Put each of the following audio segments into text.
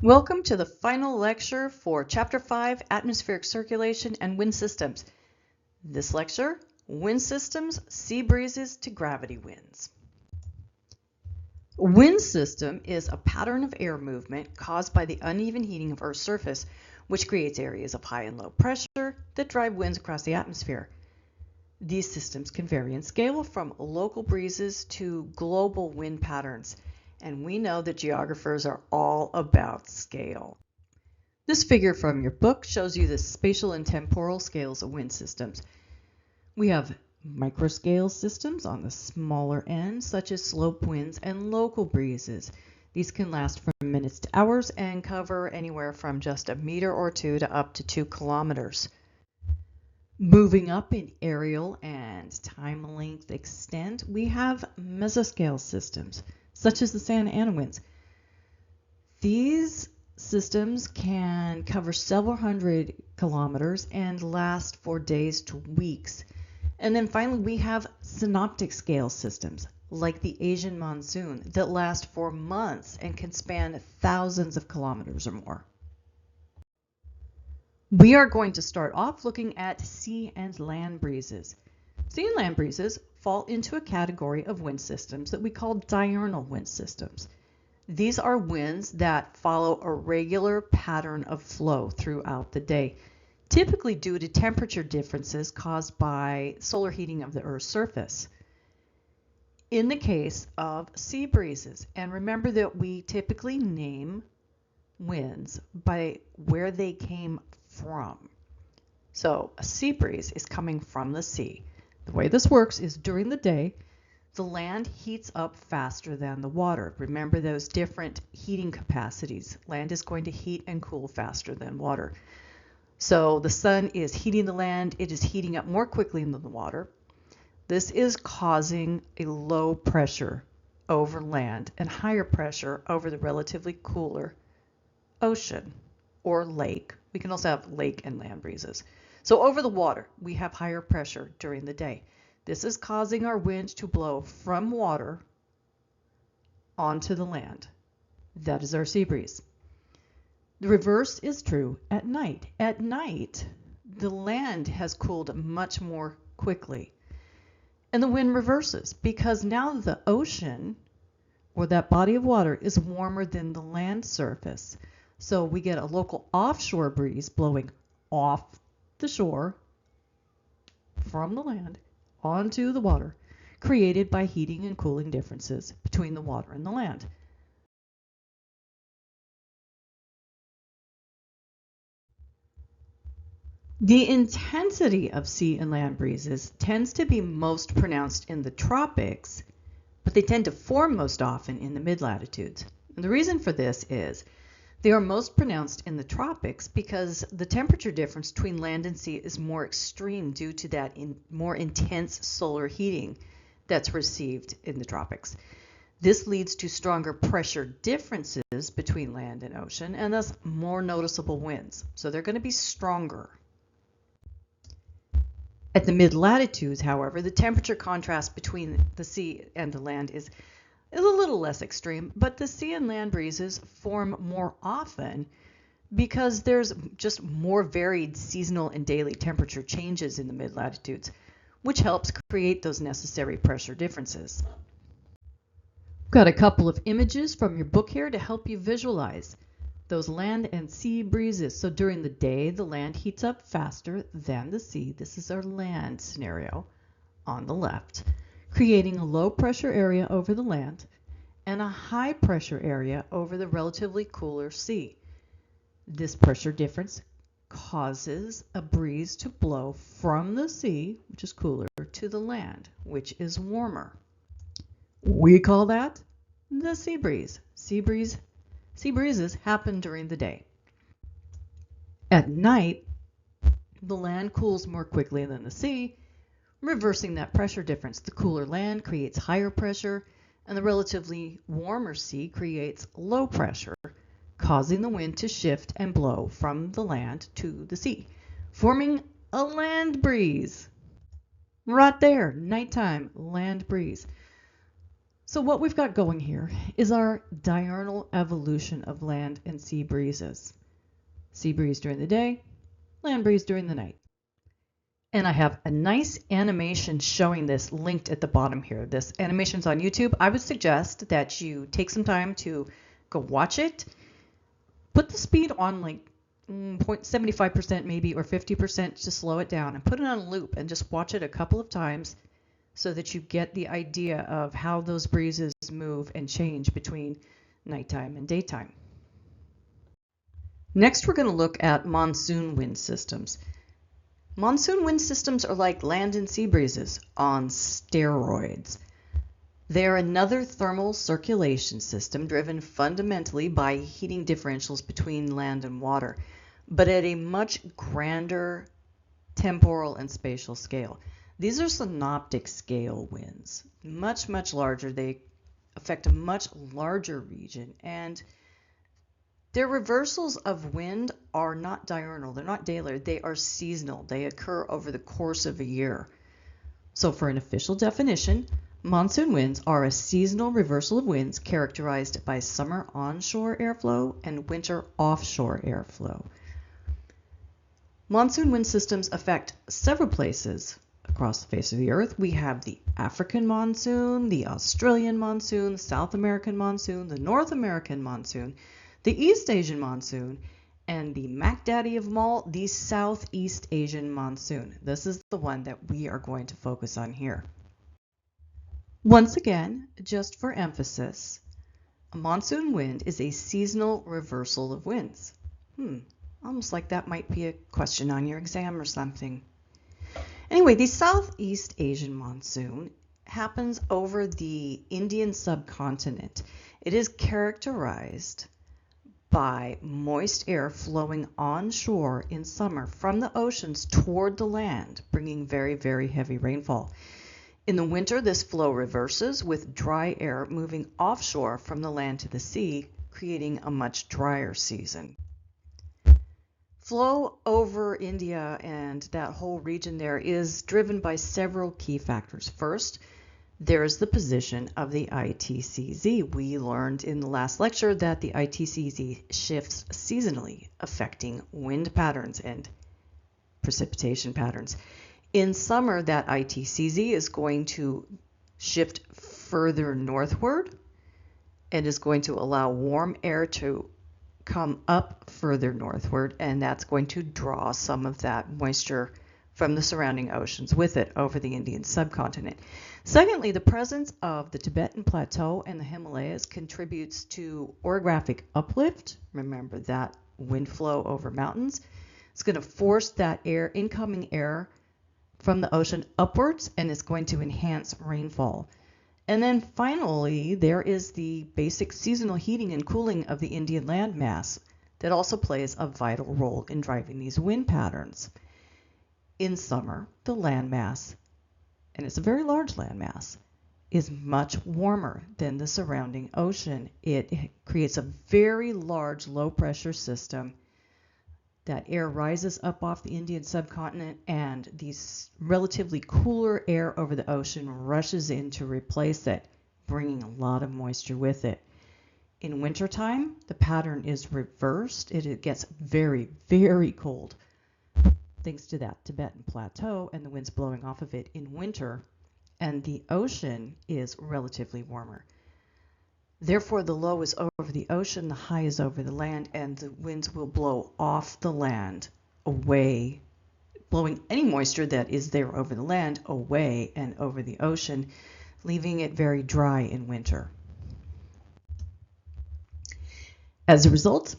Welcome to the final lecture for Chapter 5, Atmospheric Circulation and Wind Systems. This lecture, Wind Systems, Sea Breezes to Gravity Winds. A wind system is a pattern of air movement caused by the uneven heating of Earth's surface, which creates areas of high and low pressure that drive winds across the atmosphere. These systems can vary in scale from local breezes to global wind patterns. And we know that geographers are all about scale. This figure from your book shows you the spatial and temporal scales of wind systems. We have microscale systems on the smaller end, such as slope winds and local breezes. These can last from minutes to hours and cover anywhere from just a meter or two to up to 2 kilometers. Moving up in areal and time length extent, we have mesoscale systems, such as the Santa Ana winds. These systems can cover several hundred kilometers and last for days to weeks. And then finally, we have synoptic scale systems, like the Asian monsoon, that last for months and can span thousands of kilometers or more. We are going to start off looking at sea and land breezes. Sea and land breezes fall into a category of wind systems that we call diurnal wind systems. These are winds that follow a regular pattern of flow throughout the day, typically due to temperature differences caused by solar heating of the Earth's surface. In the case of sea breezes, and remember that we typically name winds by where they came from. So a sea breeze is coming from the sea. The way this works is during the day, the land heats up faster than the water. Remember those different heating capacities. Land is going to heat and cool faster than water. So the sun is heating the land. It is heating up more quickly than the water. This is causing a low pressure over land and higher pressure over the relatively cooler ocean or lake. We can also have lake and land breezes. So over the water, we have higher pressure during the day. This is causing our winds to blow from water onto the land. That is our sea breeze. The reverse is true at night. At night, the land has cooled much more quickly. And the wind reverses because now the ocean, or that body of water, is warmer than the land surface. So we get a local offshore breeze blowing off the shore from the land onto the water, created by heating and cooling differences between the water and the land. The intensity of sea and land breezes tends to be most pronounced in the tropics, but they tend to form most often in the mid-latitudes. And the reason for this is they are most pronounced in the tropics because the temperature difference between land and sea is more extreme due to that more intense solar heating that's received in the tropics. This leads to stronger pressure differences between land and ocean and thus more noticeable winds. So they're going to be stronger. At the mid-latitudes, however, the temperature contrast between the sea and the land is a little less extreme, but the sea and land breezes form more often because there's just more varied seasonal and daily temperature changes in the mid-latitudes, which helps create those necessary pressure differences. Got a couple of images from your book here to help you visualize those land and sea breezes. So during the day, the land heats up faster than the sea. This is our land scenario on the left, creating a low pressure area over the land and a high pressure area over the relatively cooler sea. This pressure difference causes a breeze to blow from the sea, which is cooler, to the land, which is warmer. We call that the sea breeze. Sea breezes happen during the day. At night, the land cools more quickly than the sea, reversing that pressure difference. The cooler land creates higher pressure, and the relatively warmer sea creates low pressure, causing the wind to shift and blow from the land to the sea, forming a land breeze. Right there, nighttime land breeze. So what we've got going here is our diurnal evolution of land and sea breezes. Sea breeze during the day, land breeze during the night. And I have a nice animation showing this linked at the bottom here. This animation's on YouTube. I would suggest that you take some time to go watch it. Put the speed on like 0.75% maybe, or 50% to slow it down, and put it on a loop and just watch it a couple of times so that you get the idea of how those breezes move and change between nighttime and daytime. Next, we're going to look at monsoon wind systems. Monsoon wind systems are like land and sea breezes on steroids. They're another thermal circulation system driven fundamentally by heating differentials between land and water, but at a much grander temporal and spatial scale. These are synoptic-scale winds, much, much larger. They affect a much larger region, and their reversals of wind are not diurnal. They're not daily. They are seasonal. They occur over the course of a year. So for an official definition, monsoon winds are a seasonal reversal of winds characterized by summer onshore airflow and winter offshore airflow. Monsoon wind systems affect several places across the face of the earth. We have the African monsoon, the Australian monsoon, the South American monsoon, the North American monsoon, the East Asian monsoon, and the Mac Daddy of them all, the Southeast Asian monsoon. This is the one that we are going to focus on here. Once again, just for emphasis, a monsoon wind is a seasonal reversal of winds. Almost like that might be a question on your exam or something. Anyway, the Southeast Asian monsoon happens over the Indian subcontinent. It is characterized by moist air flowing onshore in summer from the oceans toward the land, bringing very, very heavy rainfall. In the winter, this flow reverses with dry air moving offshore from the land to the sea, creating a much drier season. Flow over India and that whole region there is driven by several key factors. First, there's the position of the ITCZ. We learned in the last lecture that the ITCZ shifts seasonally, affecting wind patterns and precipitation patterns. In summer, that ITCZ is going to shift further northward and is going to allow warm air to come up further northward, and that's going to draw some of that moisture from the surrounding oceans with it over the Indian subcontinent. Secondly, the presence of the Tibetan Plateau and the Himalayas contributes to orographic uplift. Remember that wind flow over mountains. It's going to force that air, incoming air from the ocean upwards, and it's going to enhance rainfall. And then finally, there is the basic seasonal heating and cooling of the Indian landmass that also plays a vital role in driving these wind patterns. In summer, the landmass, and it's a very large landmass, is much warmer than the surrounding ocean. It creates a very large low-pressure system. That air rises up off the Indian subcontinent, and the relatively cooler air over the ocean rushes in to replace it, bringing a lot of moisture with it. In wintertime, the pattern is reversed. It gets very, very cold, thanks to that Tibetan Plateau and the winds blowing off of it in winter, and the ocean is relatively warmer. Therefore, the low is over the ocean, the high is over the land, and the winds will blow off the land away, blowing any moisture that is there over the land away and over the ocean, leaving it very dry in winter. As a result,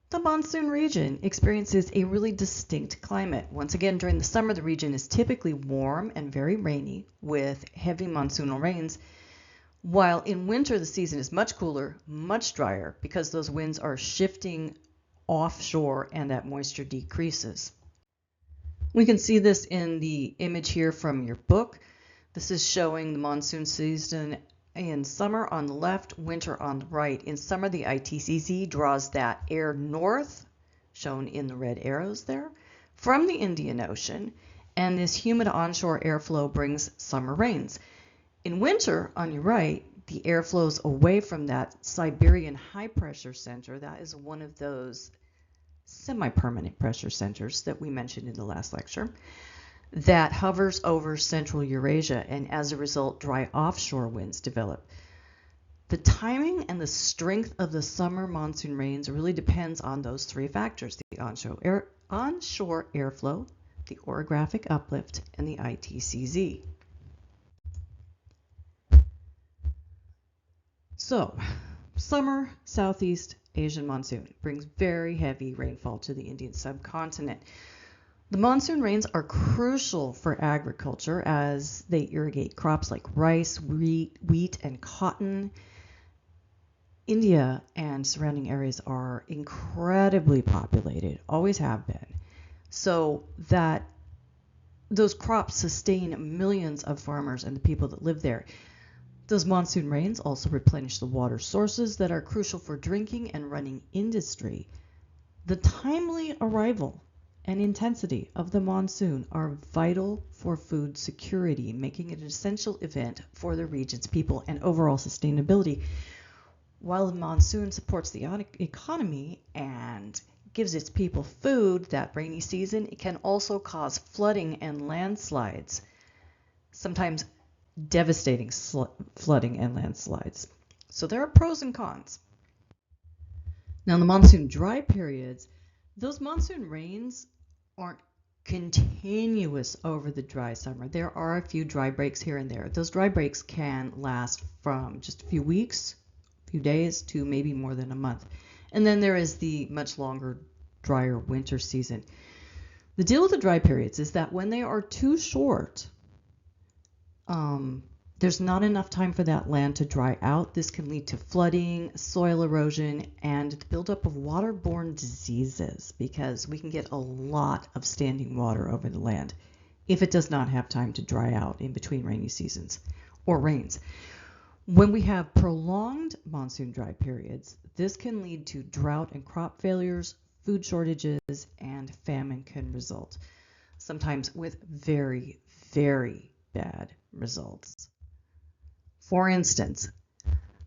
the monsoon region experiences a really distinct climate. Once again, during the summer, the region is typically warm and very rainy with heavy monsoonal rains, while in winter the season is much cooler, much drier, because those winds are shifting offshore and that moisture decreases. We can see this in the image here from your book. This is showing the monsoon season in summer on the left, winter on the right. In summer, the ITCZ draws that air north, shown in the red arrows there, from the Indian Ocean, and this humid onshore airflow brings summer rains. In winter, on your right, the air flows away from that Siberian high pressure center. That is one of those semi-permanent pressure centers that we mentioned in the last lecture that hovers over central Eurasia, and as a result, dry offshore winds develop. The timing and the strength of the summer monsoon rains really depends on those three factors: the onshore airflow, the orographic uplift, and the ITCZ. So, summer Southeast Asian monsoon brings very heavy rainfall to the Indian subcontinent. The monsoon rains are crucial for agriculture as they irrigate crops like rice, wheat, and cotton. India and surrounding areas are incredibly populated, always have been, so that those crops sustain millions of farmers and the people that live there. Those monsoon rains also replenish the water sources that are crucial for drinking and running industry. The timely arrival and intensity of the monsoon are vital for food security, making it an essential event for the region's people and overall sustainability. While the monsoon supports the economy and gives its people food that rainy season, it can also cause flooding and landslides, sometimes devastating flooding and landslides. So there are pros and cons. Now, in the monsoon dry periods, those monsoon rains aren't continuous over the dry summer. There are a few dry breaks here and there. Those dry breaks can last from just a few weeks, few days, to maybe more than a month. And then there is the much longer, drier winter season. The deal with the dry periods is that when they are too short, there's not enough time for that land to dry out. This can lead to flooding, soil erosion, and the buildup of waterborne diseases, because we can get a lot of standing water over the land if it does not have time to dry out in between rainy seasons or rains. When we have prolonged monsoon dry periods, this can lead to drought and crop failures, food shortages, and famine can result, sometimes with very, very bad results. For instance,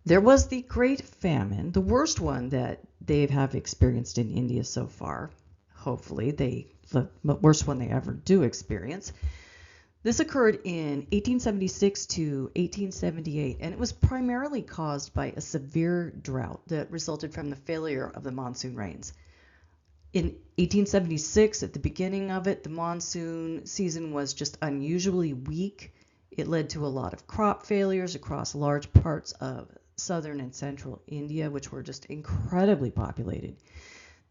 there was the Great Famine, the worst one that they have experienced in India so far. Hopefully, the worst one they ever do experience. This occurred in 1876 to 1878, and it was primarily caused by a severe drought that resulted from the failure of the monsoon rains. In 1876, at the beginning of it, the monsoon season was just unusually weak. It led to a lot of crop failures across large parts of southern and central India, which were just incredibly populated.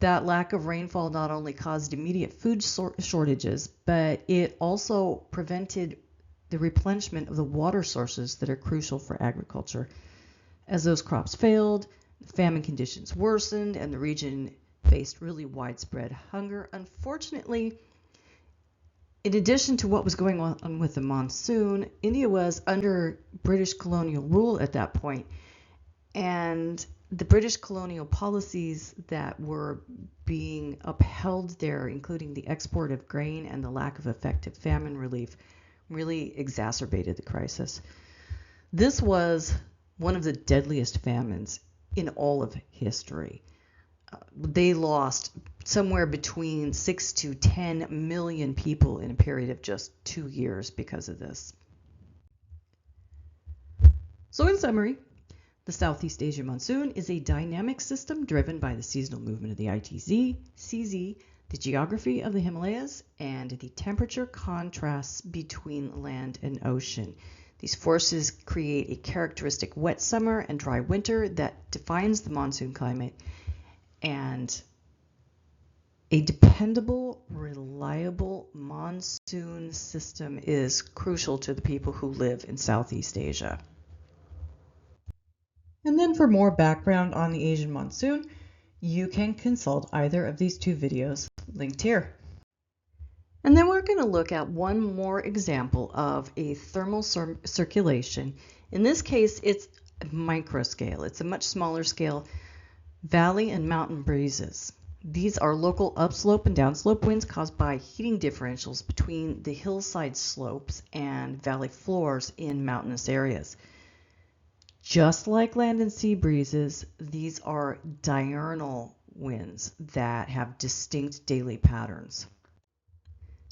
That lack of rainfall not only caused immediate food shortages, but it also prevented the replenishment of the water sources that are crucial for agriculture. As those crops failed, famine conditions worsened, and the region faced really widespread hunger. Unfortunately, in addition to what was going on with the monsoon, India was under British colonial rule at that point, and the British colonial policies that were being upheld there, including the export of grain and the lack of effective famine relief, really exacerbated the crisis. This was one of the deadliest famines in all of history. They lost somewhere between 6 to 10 million people in a period of just 2 years because of this. So in summary, the Southeast Asia monsoon is a dynamic system driven by the seasonal movement of the ITZ, CZ, the geography of the Himalayas, and the temperature contrasts between land and ocean. These forces create a characteristic wet summer and dry winter that defines the monsoon climate, and a dependable, reliable monsoon system is crucial to the people who live in Southeast Asia. And then for more background on the Asian monsoon, you can consult either of these two videos linked here. And then we're going to look at one more example of a thermal circulation. In this case, it's microscale. It's a much smaller scale, valley and mountain breezes. These are local upslope and downslope winds caused by heating differentials between the hillside slopes and valley floors in mountainous areas. Just like land and sea breezes, these are diurnal winds that have distinct daily patterns.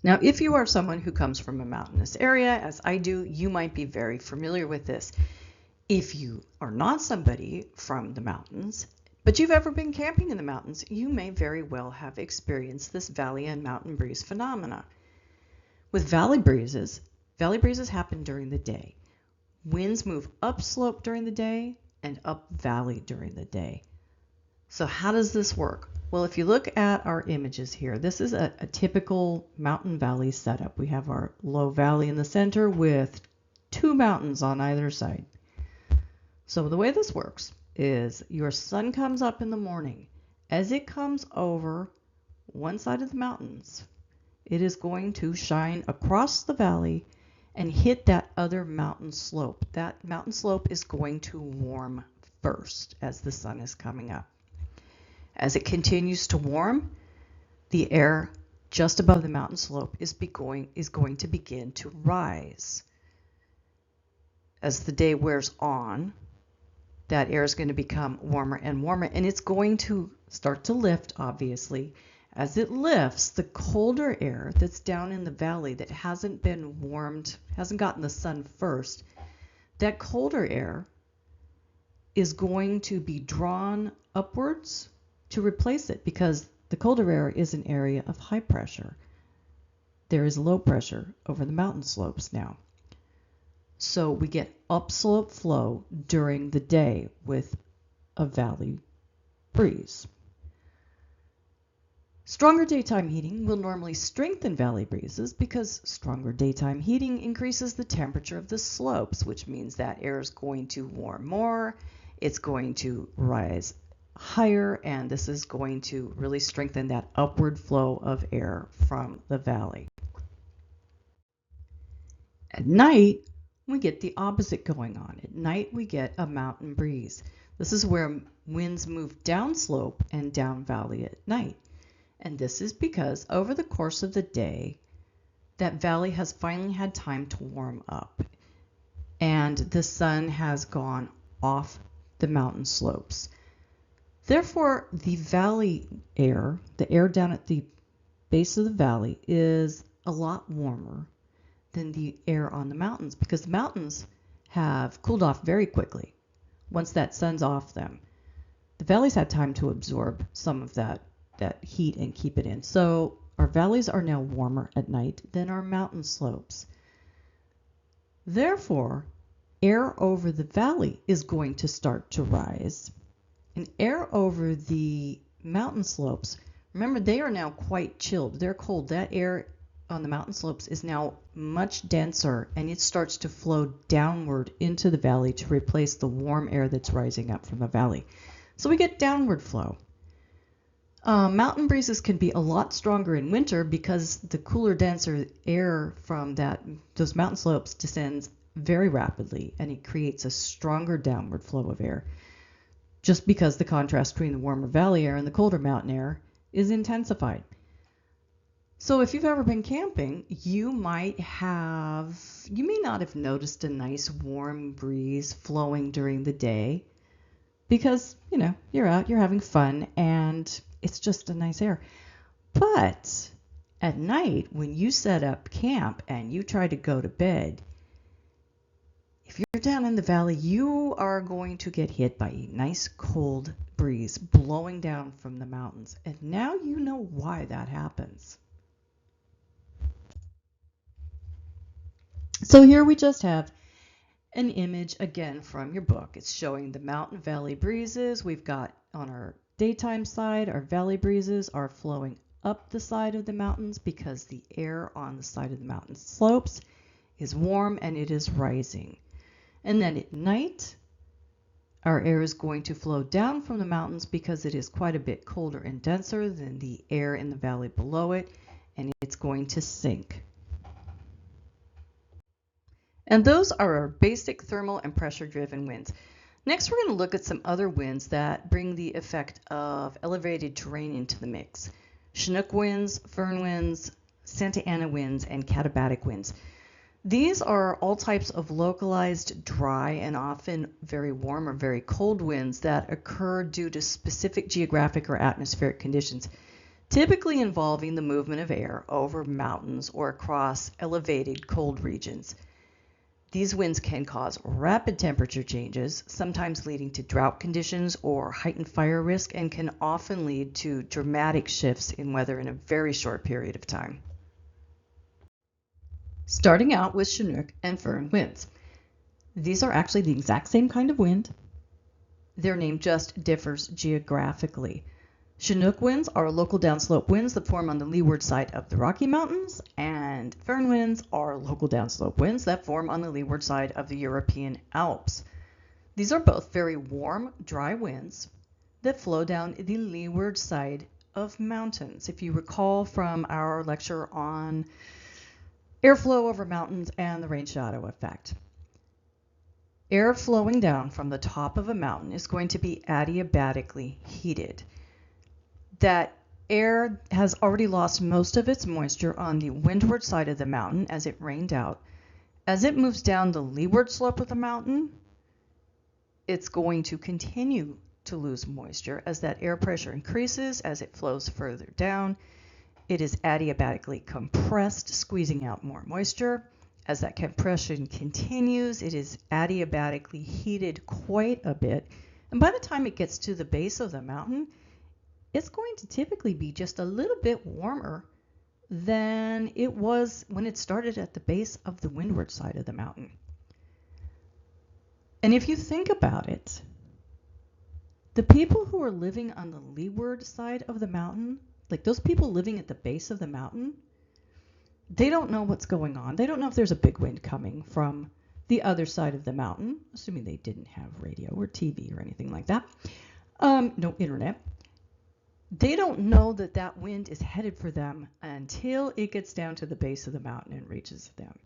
Now, if you are someone who comes from a mountainous area, as I do, you might be very familiar with this. If you are not somebody from the mountains, but you've ever been camping in the mountains, you may very well have experienced this valley and mountain breeze phenomena. With valley breezes happen during the day. Winds move upslope during the day and up valley during the day. So how does this work? Well, if you look at our images here, this is a typical mountain valley setup. We have our low valley in the center with two mountains on either side. So the way this works is your sun comes up in the morning. As it comes over one side of the mountains, it is going to shine across the valley and hit that other mountain slope. That mountain slope is going to warm first as the sun is coming up. As it continues to warm, the air just above the mountain slope is going to begin to rise. As the day wears on, that air is going to become warmer and warmer, and it's going to start to lift, obviously. As it lifts, the colder air that's down in the valley that hasn't been warmed, hasn't gotten the sun first, that colder air is going to be drawn upwards to replace it, because the colder air is an area of high pressure. There is low pressure over the mountain slopes now. So we get upslope flow during the day with a valley breeze. Stronger daytime heating will normally strengthen valley breezes because stronger daytime heating increases the temperature of the slopes, which means that air is going to warm more, it's going to rise higher, and this is going to really strengthen that upward flow of air from the valley. At night, we get the opposite going on. At night, we get a mountain breeze. This is where winds move downslope and down valley at night. And this is because over the course of the day, that valley has finally had time to warm up, and the sun has gone off the mountain slopes. Therefore, the valley air, the air down at the base of the valley, is a lot warmer than the air on the mountains, because the mountains have cooled off very quickly once that sun's off them. The valleys had time to absorb some of that heat and keep it in. So our valleys are now warmer at night than our mountain slopes. Therefore, air over the valley is going to start to rise. And air over the mountain slopes, remember, they are now quite chilled. They're cold. That air on the mountain slopes is now much denser, and it starts to flow downward into the valley to replace the warm air that's rising up from the valley. So we get downward flow. Mountain breezes can be a lot stronger in winter because the cooler, denser air from those mountain slopes descends very rapidly, and it creates a stronger downward flow of air, just because the contrast between the warmer valley air and the colder mountain air is intensified. So if you've ever been camping, you may not have noticed a nice warm breeze flowing during the day because, you're out, you're having fun, and it's just a nice air. But at night, when you set up camp and you try to go to bed, if you're down in the valley, you are going to get hit by a nice cold breeze blowing down from the mountains. And now you know why that happens. So here we just have an image again from your book. It's showing the mountain valley breezes. We've got on our daytime side, our valley breezes are flowing up the side of the mountains because the air on the side of the mountain slopes is warm and it is rising. And then at night, our air is going to flow down from the mountains because it is quite a bit colder and denser than the air in the valley below it, and it's going to sink. And those are our basic thermal and pressure-driven winds. Next, we're going to look at some other winds that bring the effect of elevated terrain into the mix. Chinook winds, Föhn winds, Santa Ana winds, and katabatic winds. These are all types of localized dry and often very warm or very cold winds that occur due to specific geographic or atmospheric conditions, typically involving the movement of air over mountains or across elevated cold regions. These winds can cause rapid temperature changes, sometimes leading to drought conditions or heightened fire risk, and can often lead to dramatic shifts in weather in a very short period of time. Starting out with Chinook and Föhn winds. These are actually the exact same kind of wind. Their name just differs geographically. Chinook winds are local downslope winds that form on the leeward side of the Rocky Mountains, and Föhn winds are local downslope winds that form on the leeward side of the European Alps. These are both very warm, dry winds that flow down the leeward side of mountains. If you recall from our lecture on airflow over mountains and the rain shadow effect. Air flowing down from the top of a mountain is going to be adiabatically heated. That air has already lost most of its moisture on the windward side of the mountain as it rained out. As it moves down the leeward slope of the mountain, it's going to continue to lose moisture as that air pressure increases as it flows further down. It is adiabatically compressed, squeezing out more moisture. As that compression continues, it is adiabatically heated quite a bit. And by the time it gets to the base of the mountain, it's going to typically be just a little bit warmer than it was when it started at the base of the windward side of the mountain. And if you think about it, the people who are living on the leeward side of the mountain, like those people living at the base of the mountain, they don't know what's going on. They don't know if there's a big wind coming from the other side of the mountain, assuming they didn't have radio or TV or anything like that. No internet. They don't know that that wind is headed for them until it gets down to the base of the mountain and reaches them.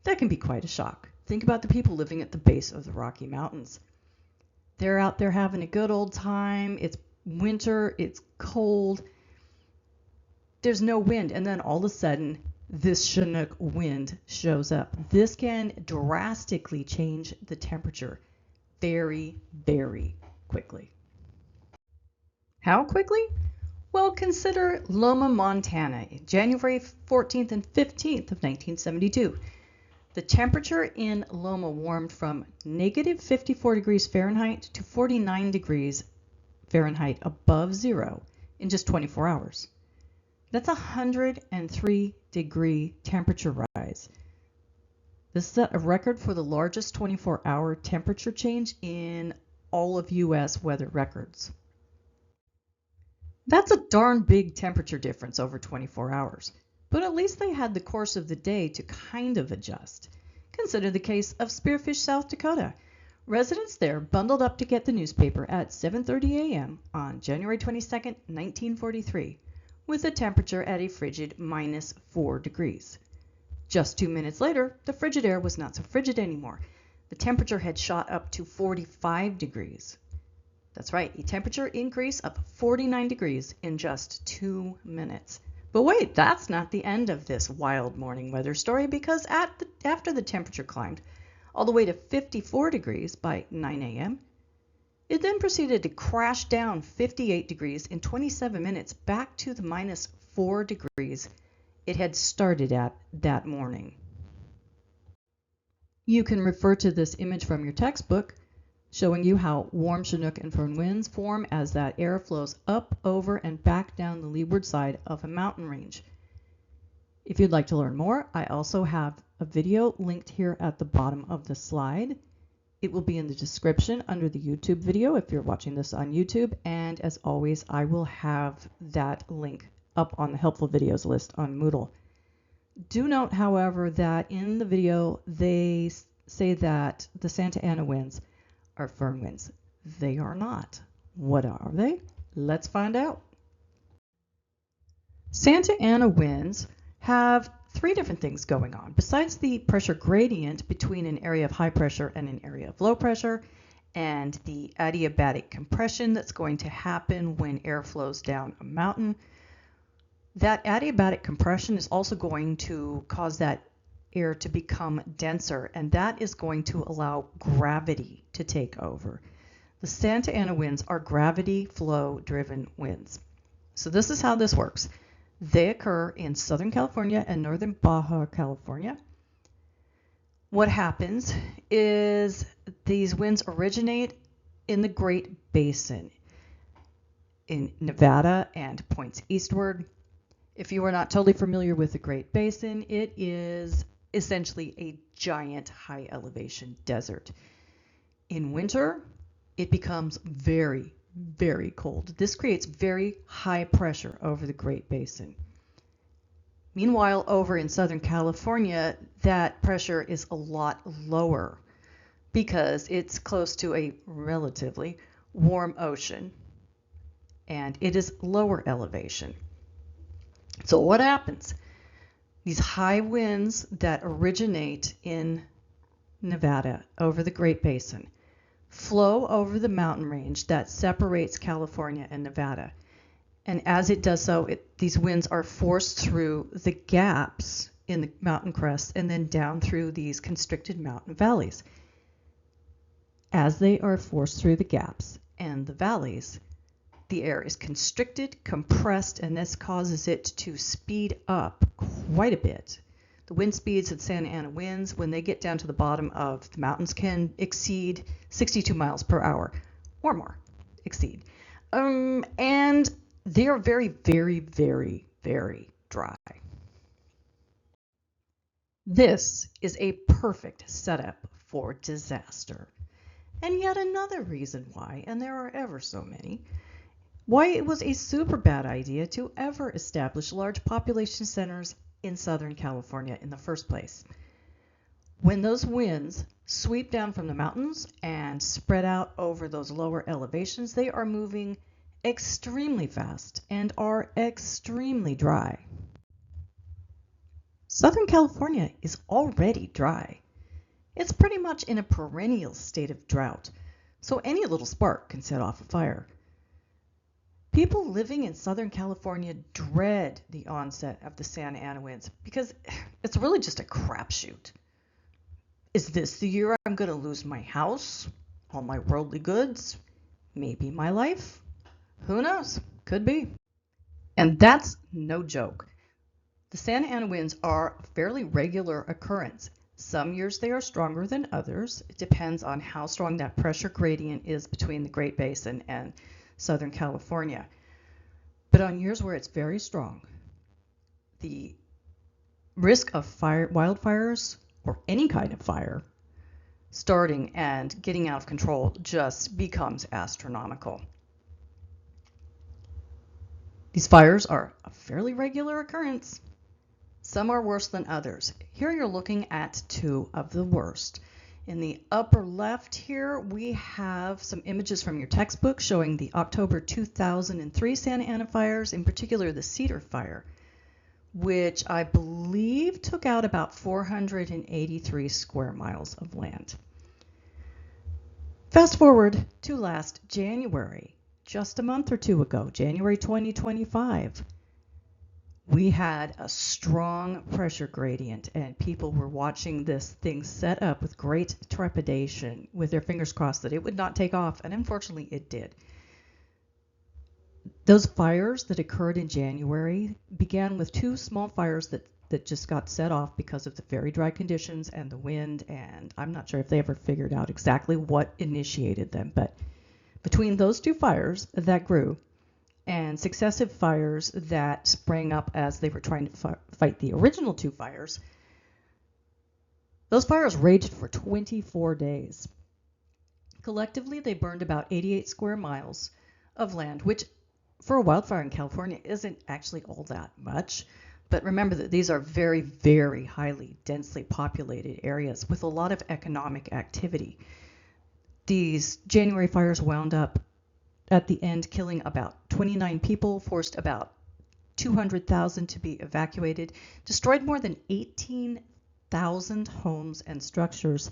That can be quite a shock. Think about the people living at the base of the Rocky Mountains. They're out there having a good old time. It's winter. It's cold. There's no wind. And then all of a sudden, this Chinook wind shows up. This can drastically change the temperature very, very quickly. How quickly? Well, consider Loma, Montana, January 14th and 15th of 1972. The temperature in Loma warmed from negative 54 degrees Fahrenheit to 49 degrees Fahrenheit above zero in just 24 hours. That's a 103-degree temperature rise. This set a record for the largest 24-hour temperature change in all of U.S. weather records. That's a darn big temperature difference over 24 hours, but at least they had the course of the day to kind of adjust. Consider the case of Spearfish, South Dakota. Residents there bundled up to get the newspaper at 7:30 a.m. on January 22, 1943, with the temperature at a frigid minus 4 degrees. Just 2 minutes later, the frigid air was not so frigid anymore. The temperature had shot up to 45 degrees. That's right, a temperature increase of 49 degrees in just 2 minutes. But wait, that's not the end of this wild morning weather story, because after the temperature climbed all the way to 54 degrees by 9 a.m., it then proceeded to crash down 58 degrees in 27 minutes back to the minus 4 degrees it had started at that morning. You can refer to this image from your textbook, showing you how warm Chinook and Föhn winds form as that air flows up, over, and back down the leeward side of a mountain range. If you'd like to learn more, I also have a video linked here at the bottom of the slide. It will be in the description under the YouTube video if you're watching this on YouTube, and as always, I will have that link up on the helpful videos list on Moodle. Do note, however, that in the video they say that the Santa Ana winds are Föhn winds. They are not. What are they? Let's find out. Santa Ana winds have three different things going on. Besides the pressure gradient between an area of high pressure and an area of low pressure, and the adiabatic compression that's going to happen when air flows down a mountain, that adiabatic compression is also going to cause that air to become denser, and that is going to allow gravity to take over. The Santa Ana winds are gravity flow driven winds. So this is how this works. They occur in Southern California and Northern Baja California. What happens is these winds originate in the Great Basin in Nevada and points eastward. If you are not totally familiar with the Great Basin, it is essentially a giant high elevation desert. In winter, it becomes very, very cold. This creates very high pressure over the Great Basin. Meanwhile, over in Southern California, that pressure is a lot lower because it's close to a relatively warm ocean and it is lower elevation. So what happens? These high winds that originate in Nevada over the Great Basin flow over the mountain range that separates California and Nevada. And as it does so, these winds are forced through the gaps in the mountain crests and then down through these constricted mountain valleys. As they are forced through the gaps and the valleys, the air is constricted, compressed, and this causes it to speed up quite a bit. The wind speeds of Santa Ana winds, when they get down to the bottom of the mountains, can exceed 62 miles per hour or more. Exceed. And they are very, very, very, very dry. This is a perfect setup for disaster. And yet another reason why, and there are ever so many, why it was a super bad idea to ever establish large population centers in Southern California in the first place. When those winds sweep down from the mountains and spread out over those lower elevations, they are moving extremely fast and are extremely dry. Southern California is already dry. It's pretty much in a perennial state of drought, so any little spark can set off a fire. People living in Southern California dread the onset of the Santa Ana winds because it's really just a crapshoot. Is this the year I'm going to lose my house, all my worldly goods, maybe my life? Who knows? Could be. And that's no joke. The Santa Ana winds are a fairly regular occurrence. Some years they are stronger than others. It depends on how strong that pressure gradient is between the Great Basin and Southern California. But on years where it's very strong, the risk of wildfires or any kind of fire starting and getting out of control just becomes astronomical. These fires are a fairly regular occurrence. Some are worse than others. Here you're looking at two of the worst. In the upper left here, we have some images from your textbook showing the October 2003 Santa Ana fires, in particular the Cedar Fire, which I believe took out about 483 square miles of land. Fast forward to last January, just a month or two ago, January 2025. We had a strong pressure gradient and people were watching this thing set up with great trepidation with their fingers crossed that it would not take off, and unfortunately it did. Those fires that occurred in January began with two small fires that just got set off because of the very dry conditions and the wind, and I'm not sure if they ever figured out exactly what initiated them, but between those two fires that grew and successive fires that sprang up as they were trying to fight the original two fires, those fires raged for 24 days. Collectively, they burned about 88 square miles of land, which for a wildfire in California isn't actually all that much. But remember that these are very, very highly densely populated areas with a lot of economic activity. These January fires wound up at the end killing about 29 people, forced about 200,000 to be evacuated, destroyed more than 18,000 homes and structures.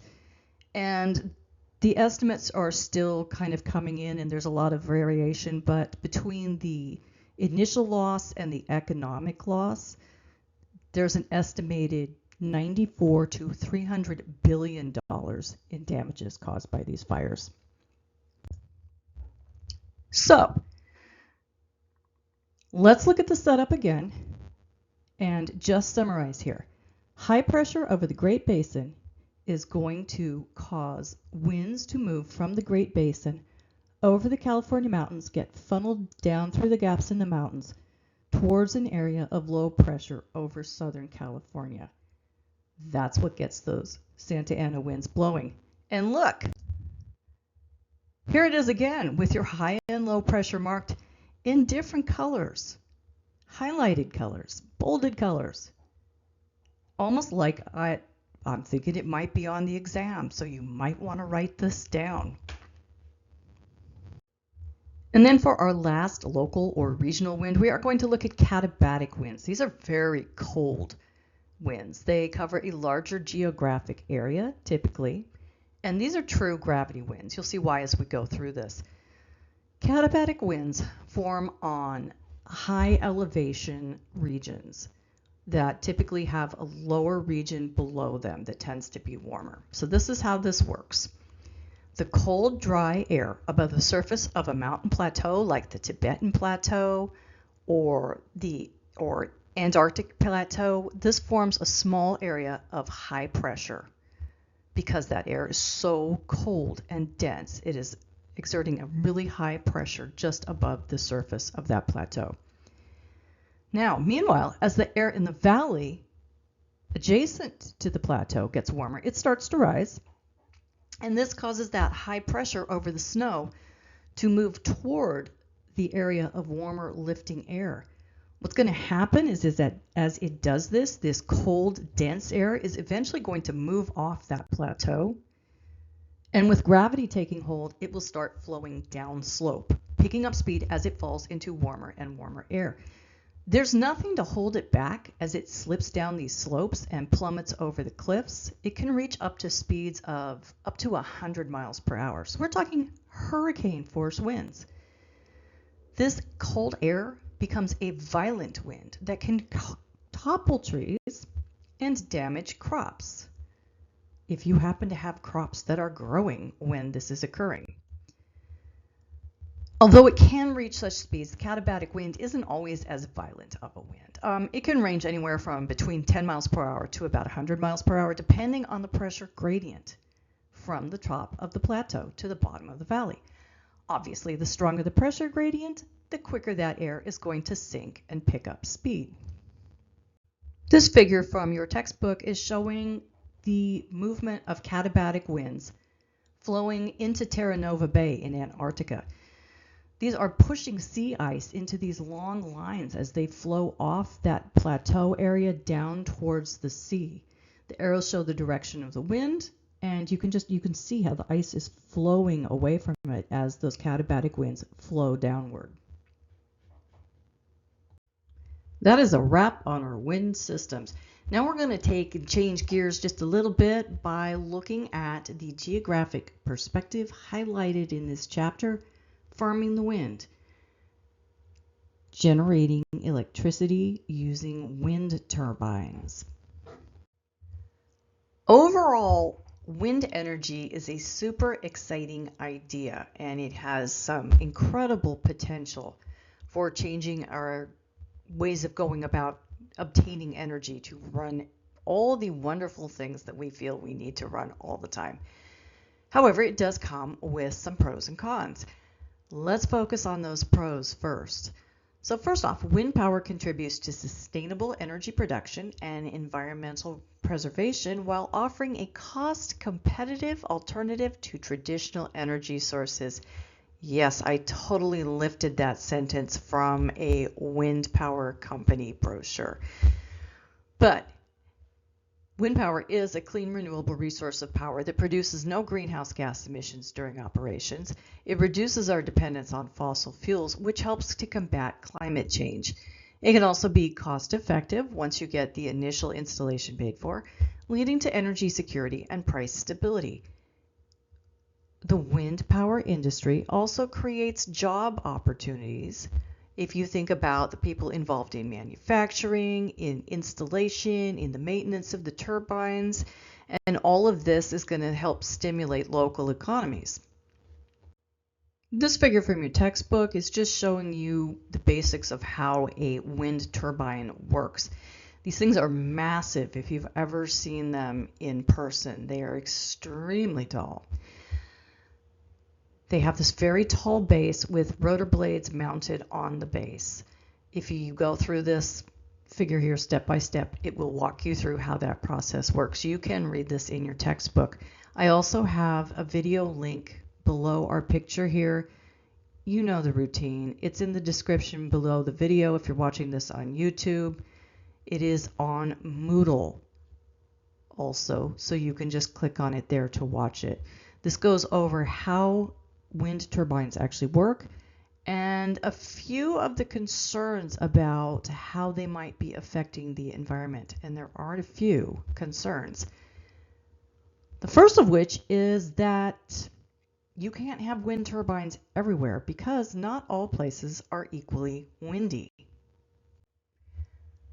And the estimates are still kind of coming in, and there's a lot of variation, but between the initial loss and the economic loss, there's an estimated $94 to $300 billion in damages caused by these fires. So, let's look at the setup again and just summarize here. High pressure over the Great Basin is going to cause winds to move from the Great Basin over the California mountains, get funneled down through the gaps in the mountains towards an area of low pressure over Southern California. That's what gets those Santa Ana winds blowing. And look, here it is again with your high and low pressure marked in different colors, highlighted colors, bolded colors. Almost like I'm thinking it might be on the exam, so you might want to write this down. And then for our last local or regional wind, we are going to look at katabatic winds. These are very cold winds. They cover a larger geographic area, typically, and these are true gravity winds. You'll see why as we go through this. Katabatic winds form on high elevation regions that typically have a lower region below them that tends to be warmer. So this is how this works. The cold, dry air above the surface of a mountain plateau like the Tibetan Plateau or Antarctic Plateau, this forms a small area of high pressure because that air is so cold and dense. It is exerting a really high pressure just above the surface of that plateau. Now, meanwhile, as the air in the valley adjacent to the plateau gets warmer, it starts to rise, and this causes that high pressure over the snow to move toward the area of warmer lifting air. What's going to happen is that as it does this, this cold, dense air is eventually going to move off that plateau. And with gravity taking hold, it will start flowing down slope, picking up speed as it falls into warmer and warmer air. There's nothing to hold it back as it slips down these slopes and plummets over the cliffs. It can reach up to speeds of up to 100 miles per hour. So we're talking hurricane force winds. This cold air becomes a violent wind that can topple trees and damage crops, if you happen to have crops that are growing when this is occurring. Although it can reach such speeds, the katabatic wind isn't always as violent of a wind. It can range anywhere from between 10 miles per hour to about 100 miles per hour, depending on the pressure gradient from the top of the plateau to the bottom of the valley. Obviously, the stronger the pressure gradient, the quicker that air is going to sink and pick up speed. This figure from your textbook is showing the movement of katabatic winds flowing into Terra Nova Bay in Antarctica. These are pushing sea ice into these long lines as they flow off that plateau area down towards the sea. The arrows show the direction of the wind, and you can see how the ice is flowing away from it as those katabatic winds flow downward. That is a wrap on our wind systems. Now we're going to change gears just a little bit by looking at the geographic perspective highlighted in this chapter, farming the wind, generating electricity using wind turbines. Overall, wind energy is a super exciting idea, and it has some incredible potential for changing our ways of going about obtaining energy to run all the wonderful things that we feel we need to run all the time. However, it does come with some pros and cons. Let's focus on those pros first. So first off, wind power contributes to sustainable energy production and environmental preservation while offering a cost-competitive alternative to traditional energy sources. Yes, I totally lifted that sentence from a wind power company brochure. But wind power is a clean, renewable resource of power that produces no greenhouse gas emissions during operations. It reduces our dependence on fossil fuels, which helps to combat climate change. It can also be cost-effective once you get the initial installation paid for, leading to energy security and price stability. The wind power industry also creates job opportunities If you think about the people involved in manufacturing, in installation, in the maintenance of the turbines, and all of this is going to help stimulate local economies. This figure from your textbook is just showing you the basics of how a wind turbine works. These things are massive if you've ever seen them in person. They are extremely tall. They have this very tall base with rotor blades mounted on the base. If you go through this figure here step by step, it will walk you through how that process works. You can read this in your textbook. I also have a video link below our picture here. You know the routine. It's in the description below the video if you're watching this on YouTube. It is on Moodle also, so you can just click on it there to watch it. This goes over how wind turbines actually work and a few of the concerns about how they might be affecting the environment. And there are a few concerns. The first of which is that you can't have wind turbines everywhere because not all places are equally windy.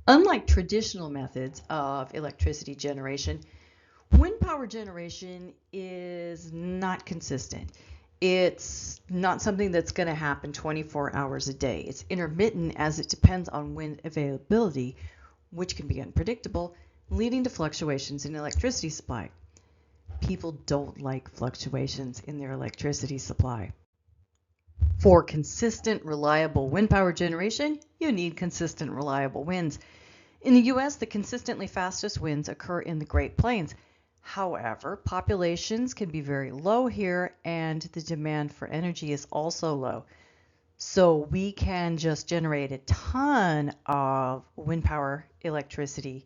Unlike traditional methods of electricity generation, wind power generation is not consistent. It's not something that's going to happen 24 hours a day. It's intermittent as it depends on wind availability, which can be unpredictable, leading to fluctuations in electricity supply. People don't like fluctuations in their electricity supply. For consistent, reliable wind power generation, you need consistent, reliable winds. In the U.S., the consistently fastest winds occur in the Great Plains. However, populations can be very low here, and the demand for energy is also low. So we can just generate a ton of wind power electricity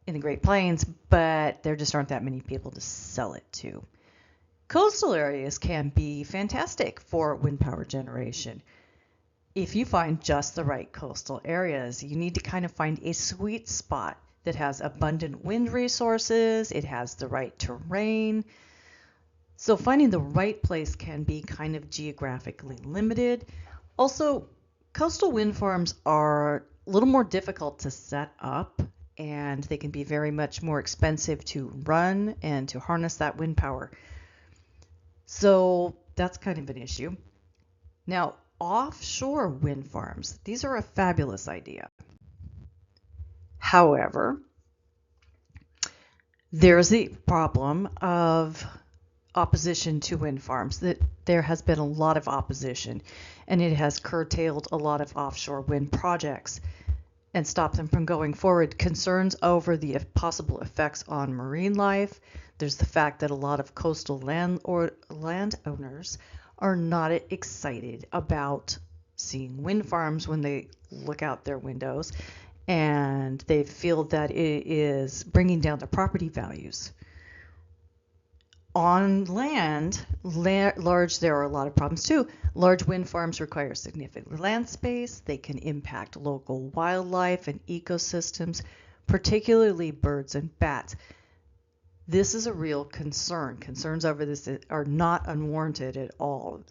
in the Great Plains, but there just aren't that many people to sell it to. Coastal areas can be fantastic for wind power generation. If you find just the right coastal areas, you need to kind of find a sweet spot that has abundant wind resources, it has the right terrain. So finding the right place can be kind of geographically limited. Also, coastal wind farms are a little more difficult to set up, and they can be very much more expensive to run and to harness that wind power. So that's kind of an issue. Now, offshore wind farms, these are a fabulous idea. However, there's the problem of opposition to wind farms, that there has been a lot of opposition, and it has curtailed a lot of offshore wind projects and stopped them from going forward. Concerns over the possible effects on marine life. There's the fact that a lot of coastal landowners are not excited about seeing wind farms when they look out their windows, and they feel that it is bringing down their property values. On land, there are a lot of problems too. Large wind farms require significant land space. They can impact local wildlife and ecosystems, particularly birds and bats. This is a real concern. Concerns over this are not unwarranted at all.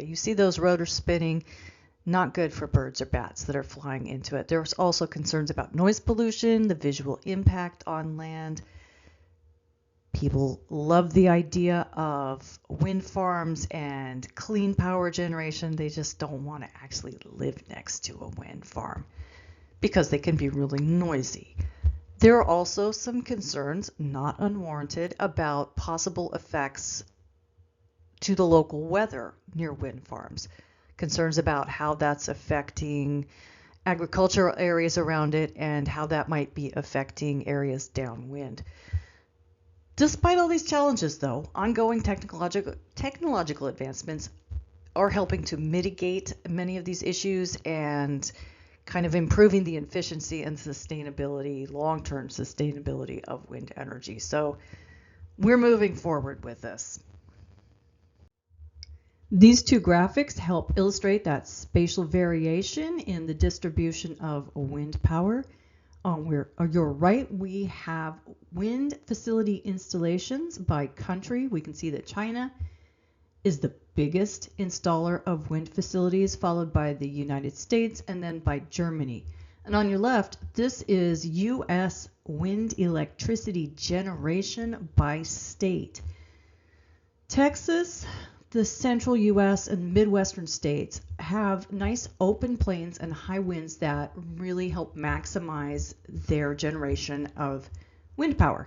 You see those rotors spinning, not good for birds or bats that are flying into it. There's also concerns about noise pollution, the visual impact on land. People love the idea of wind farms and clean power generation. They just don't want to actually live next to a wind farm because they can be really noisy. There are also some concerns, not unwarranted, about possible effects to the local weather near wind farms. Concerns about how that's affecting agricultural areas around it and how that might be affecting areas downwind. Despite all these challenges, though, ongoing technological advancements are helping to mitigate many of these issues and kind of improving the efficiency and sustainability, long-term sustainability of wind energy. So we're moving forward with this. These two graphics help illustrate that spatial variation in the distribution of wind power. You're right, we have wind facility installations by country. We can see that China is the biggest installer of wind facilities, followed by the United States and then by Germany. And on your left, this is U.S. wind electricity generation by state. Texas, the central U.S. and Midwestern states have nice open plains and high winds that really help maximize their generation of wind power.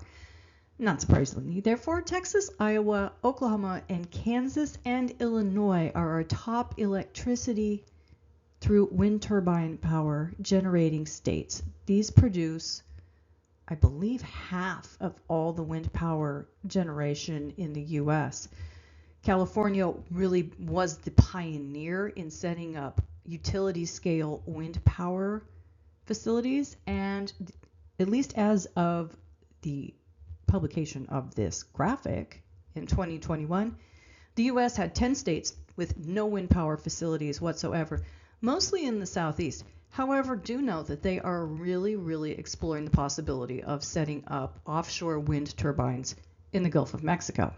Not surprisingly, therefore, Texas, Iowa, Oklahoma, and Kansas and Illinois are our top electricity through wind turbine power generating states. These produce, I believe, half of all the wind power generation in the U.S. California really was the pioneer in setting up utility scale wind power facilities, and at least as of the publication of this graphic in 2021, the U.S. had 10 states with no wind power facilities whatsoever, mostly in the southeast. However, do note that they are really exploring the possibility of setting up offshore wind turbines in the Gulf of Mexico.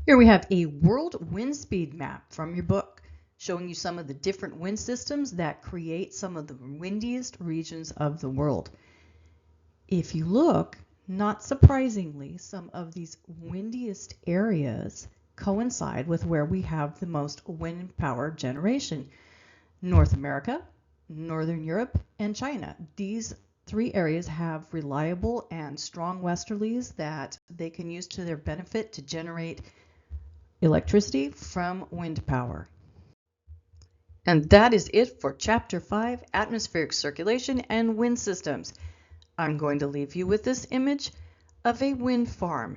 Here we have a world wind speed map from your book, showing you some of the different wind systems that create some of the windiest regions of the world. If you look, not surprisingly, some of these windiest areas coincide with where we have the most wind power generation. North America, Northern Europe, and China. These three areas have reliable and strong westerlies that they can use to their benefit to generate electricity from wind power. And that is it for Chapter 5, Atmospheric Circulation and Wind Systems. I'm going to leave you with this image of a wind farm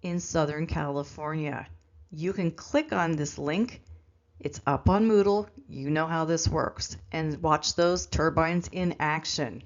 in Southern California. You can click on this link. It's up on Moodle. You know how this works. And watch those turbines in action.